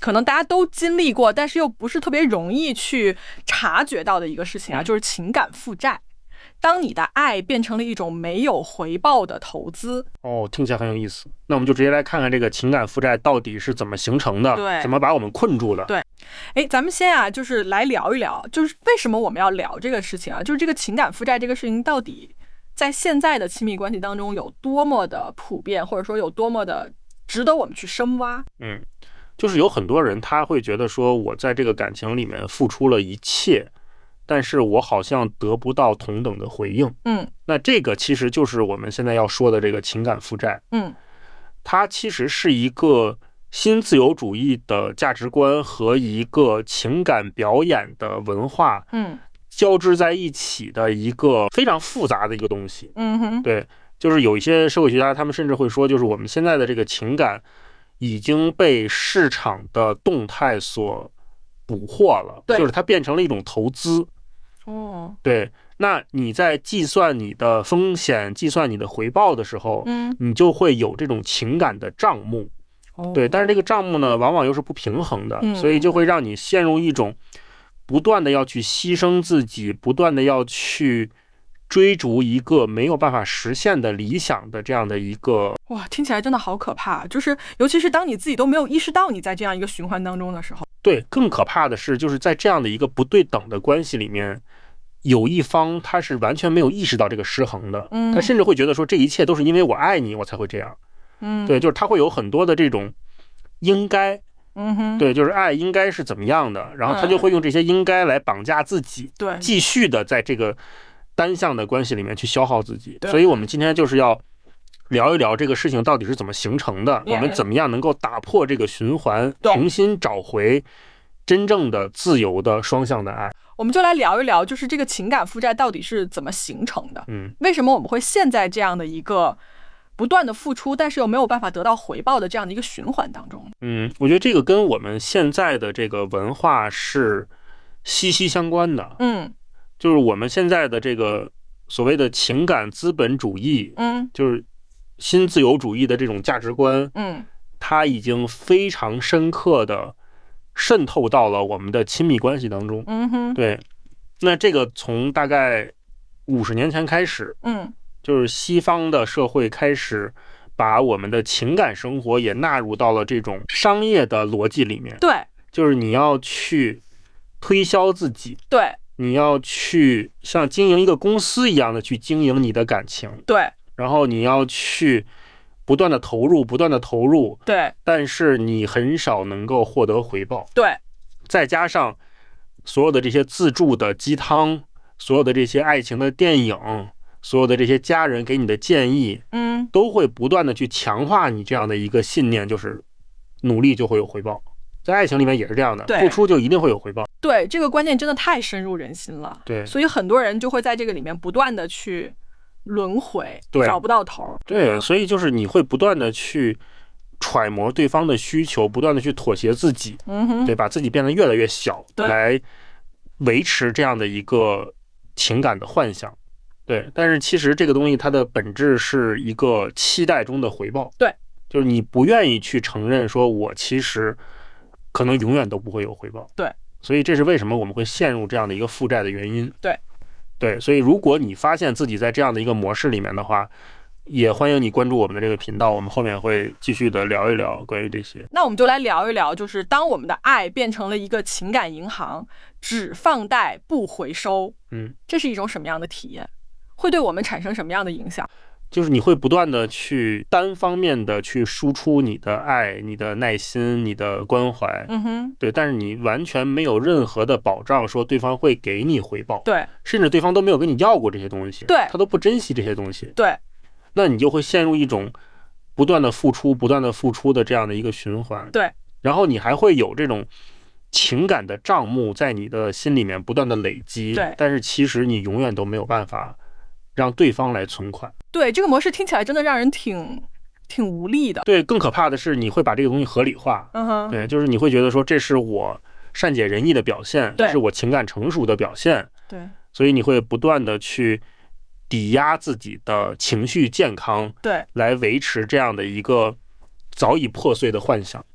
可能大家都经历过，但是又不是特别容易去察觉到的一个事情啊，就是情感负债。当你的爱变成了一种没有回报的投资。听起来很有意思。那我们就直接来看看这个情感负债到底是怎么形成的，对，怎么把我们困住的。对，咱们先就是来聊一聊，就是为什么我们要聊这个事情啊？就是这个情感负债这个事情到底在现在的亲密关系当中有多么的普遍，或者说有多么的值得我们去深挖。就是有很多人他会觉得说，我在这个感情里面付出了一切，但是我好像得不到同等的回应。那这个其实就是我们现在要说的这个情感负债。它其实是一个新自由主义的价值观和一个情感表演的文化交织在一起的一个非常复杂的一个东西。对，就是有一些社会学家他们甚至会说，就是我们现在的这个情感已经被市场的动态所捕获了，就是它变成了一种投资。对，那你在计算你的风险、计算你的回报的时候，你就会有这种情感的账目。对，但是这个账目呢，往往又是不平衡的，所以就会让你陷入一种不断的要去牺牲自己，不断的要去追逐一个没有办法实现的理想的这样的一个。哇，听起来真的好可怕，就是尤其是当你自己都没有意识到你在这样一个循环当中的时候。对，更可怕的是，就是在这样的一个不对等的关系里面，有一方他是完全没有意识到这个失衡的，他甚至会觉得说这一切都是因为我爱你我才会这样。对，就是他会有很多的这种应该，对，就是爱应该是怎么样的，然后他就会用这些应该来绑架自己，对，继续的在这个单向的关系里面去消耗自己。所以我们今天就是要聊一聊这个事情到底是怎么形成的，我们怎么样能够打破这个循环，重新找回真正的自由的双向的爱。我们就来聊一聊，就是这个情感负债到底是怎么形成的？为什么我们会陷在这样的一个不断的付出，但是又没有办法得到回报的这样的一个循环当中？我觉得这个跟我们现在的这个文化是息息相关的。就是我们现在的这个所谓的情感资本主义，就是新自由主义的这种价值观，它已经非常深刻的渗透到了我们的亲密关系当中。对，那这个从大概50年前开始，就是西方的社会开始把我们的情感生活也纳入到了这种商业的逻辑里面。对，就是你要去推销自己，对，你要去像经营一个公司一样的去经营你的感情，对，然后你要去不断的投入，不断的投入，对，但是你很少能够获得回报。对，再加上所有的这些自助的鸡汤，所有的这些爱情的电影，所有的这些家人给你的建议，都会不断的去强化你这样的一个信念，就是努力就会有回报。在爱情里面也是这样的，付出就一定会有回报。对，这个观念真的太深入人心了。对，所以很多人就会在这个里面不断的去轮回，找不到头。对，所以就是你会不断的去揣摩对方的需求，不断的去妥协自己，对，把自己变得越来越小，来维持这样的一个情感的幻想。对，但是其实这个东西它的本质是一个期待中的回报。对，就是你不愿意去承认说我其实可能永远都不会有回报。对，所以这是为什么我们会陷入这样的一个负债的原因。对，所以如果你发现自己在这样的一个模式里面的话，也欢迎你关注我们的这个频道，我们后面会继续的聊一聊关于这些。那我们就来聊一聊，就是当我们的爱变成了一个情感银行，只放贷不回收，这是一种什么样的体验？会对我们产生什么样的影响？就是你会不断的去单方面的去输出你的爱、你的耐心、你的关怀，对，但是你完全没有任何的保障说对方会给你回报，对，甚至对方都没有跟你要过这些东西，对，他都不珍惜这些东西，对，那你就会陷入一种不断的付出、不断的付出的这样的一个循环，对，然后你还会有这种情感的账目在你的心里面不断的累积，对，但是其实你永远都没有办法让对方来存款。对，这个模式听起来真的让人挺无力的。对，更可怕的是你会把这个东西合理化。对，就是你会觉得说这是我善解人意的表现，是我情感成熟的表现。对，所以你会不断的去抵押自己的情绪健康，对，来维持这样的一个早已破碎的幻想。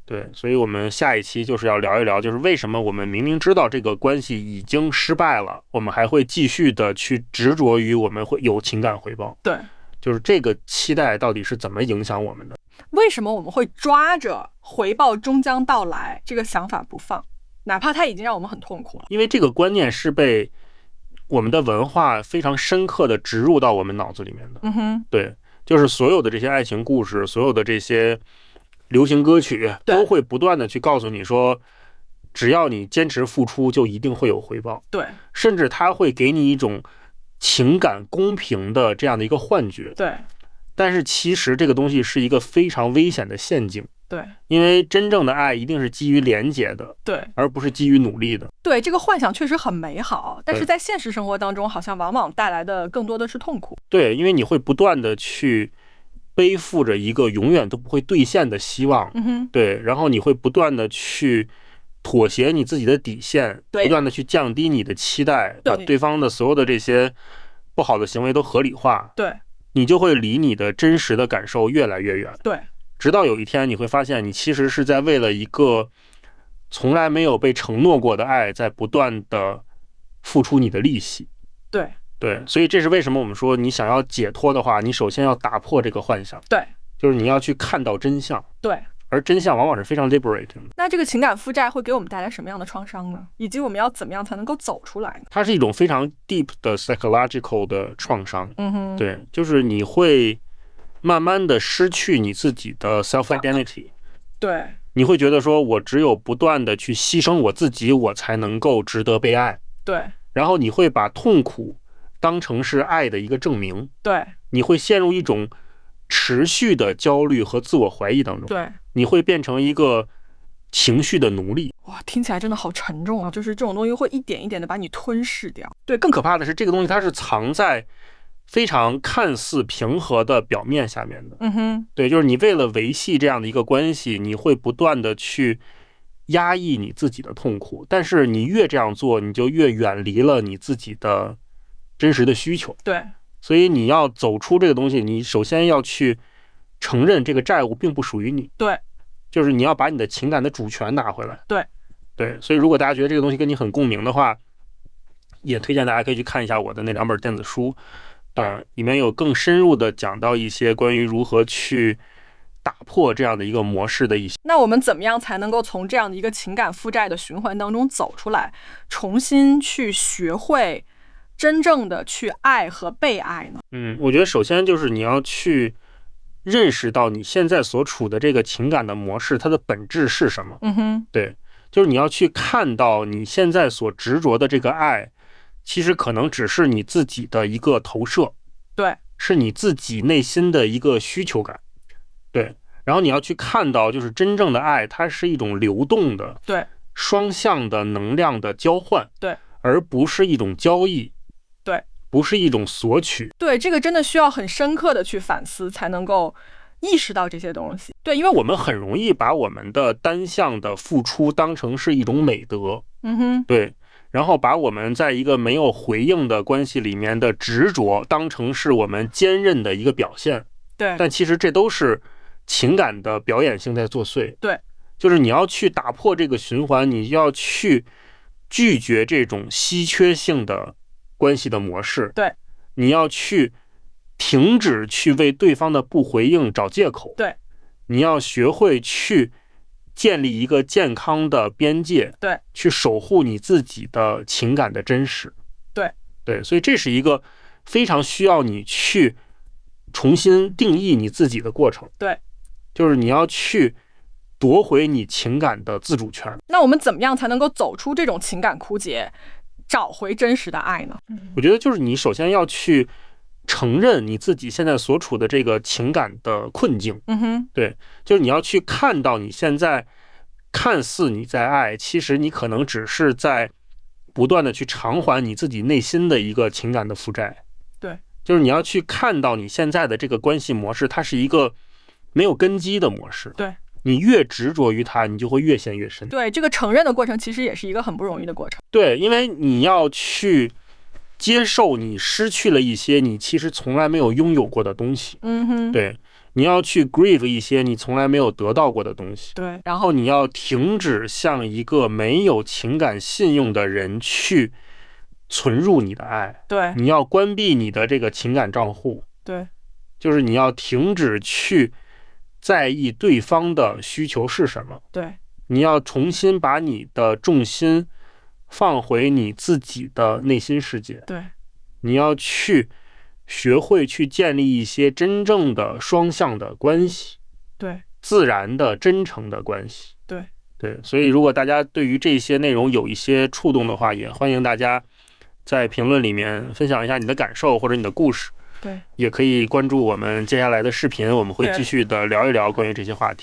对，所以我们下一期就是要聊一聊，就是为什么我们明明知道这个关系已经失败了，我们还会继续的去执着于我们会有情感回报。对，就是这个期待到底是怎么影响我们的？为什么我们会抓着回报终将到来这个想法不放，哪怕它已经让我们很痛苦了？因为这个观念是被我们的文化非常深刻的植入到我们脑子里面的。对，就是所有的这些爱情故事，所有的这些流行歌曲都会不断的去告诉你说，只要你坚持付出就一定会有回报。对，甚至它会给你一种情感公平的这样的一个幻觉。对，但是其实这个东西是一个非常危险的陷阱。对，因为真正的爱一定是基于连结的，对，而不是基于努力的。对，这个幻想确实很美好，但是在现实生活当中好像往往带来的更多的是痛苦。对，因为你会不断的去背负着一个永远都不会兑现的希望。对，然后你会不断的去妥协你自己的底线，不断的去降低你的期待，把对方的所有的这些不好的行为都合理化。对，你就会离你的真实的感受越来越远。对，直到有一天你会发现，你其实是在为了一个从来没有被承诺过的爱，在不断的付出你的利息。对对，所以这是为什么我们说，你想要解脱的话，你首先要打破这个幻想。对，就是你要去看到真相。对，而真相往往是非常 liberating 的。那这个情感负债会给我们带来什么样的创伤呢？以及我们要怎么样才能够走出来呢？它是一种非常 deep 的 psychological 的创伤。对，就是你会慢慢的失去你自己的 self identity。对，你会觉得说，我只有不断的去牺牲我自己，我才能够值得被爱。对，然后你会把痛苦当成是爱的一个证明。对，你会陷入一种持续的焦虑和自我怀疑当中。对，你会变成一个情绪的奴隶。哇，听起来真的好沉重啊！就是这种东西会一点一点的把你吞噬掉。对，更可怕的是这个东西它是藏在非常看似平和的表面下面的。对，就是你为了维系这样的一个关系，你会不断的去压抑你自己的痛苦，但是你越这样做，你就越远离了你自己的真实的需求。对，所以你要走出这个东西，你首先要去承认这个债务并不属于你。对，就是你要把你的情感的主权拿回来。对，对，所以如果大家觉得这个东西跟你很共鸣的话，也推荐大家可以去看一下我的那2本电子书。里面有更深入的讲到一些关于如何去打破这样的一个模式的一些。那我们怎么样才能够从这样的一个情感负债的循环当中走出来，重新去学会真正的去爱和被爱呢？我觉得首先就是你要去认识到你现在所处的这个情感的模式，它的本质是什么。对，就是你要去看到你现在所执着的这个爱，其实可能只是你自己的一个投射。对，是你自己内心的一个需求感。对，然后你要去看到，就是真正的爱，它是一种流动的，对，双向的能量的交换，对，而不是一种交易，对，不是一种索取。对，这个真的需要很深刻的去反思，才能够意识到这些东西。对，因为我们很容易把我们的单向的付出当成是一种美德。对。然后把我们在一个没有回应的关系里面的执着当成是我们坚韧的一个表现。对，但其实这都是情感的表演性在作祟。对，就是你要去打破这个循环，你要去拒绝这种稀缺性的关系的模式。对，你要去停止去为对方的不回应找借口。对，你要学会去建立一个健康的边界。对，去守护你自己的情感的真实。对对，所以这是一个非常需要你去重新定义你自己的过程。对，就是你要去夺回你情感的自主权。那我们怎么样才能够走出这种情感枯竭，找回真实的爱呢？我觉得就是你首先要去承认你自己现在所处的这个情感的困境。对，就是你要去看到你现在看似你在爱，其实你可能只是在不断的去偿还你自己内心的一个情感的负债。对，就是你要去看到你现在的这个关系模式，它是一个没有根基的模式。对，你越执着于它，你就会越陷越深。对，这个承认的过程其实也是一个很不容易的过程。对，因为你要去接受你失去了一些你其实从来没有拥有过的东西。对，你要去 grieve 一些你从来没有得到过的东西，对，然后你要停止向一个没有情感信用的人去存入你的爱，对，你要关闭你的这个情感账户，对，就是你要停止去在意对方的需求是什么，对，你要重新把你的重心放回你自己的内心世界，对，你要去学会去建立一些真正的双向的关系，对，自然的真诚的关系，对，对，所以如果大家对于这些内容有一些触动的话，也欢迎大家在评论里面分享一下你的感受或者你的故事，对，也可以关注我们接下来的视频，我们会继续的聊一聊关于这些话题。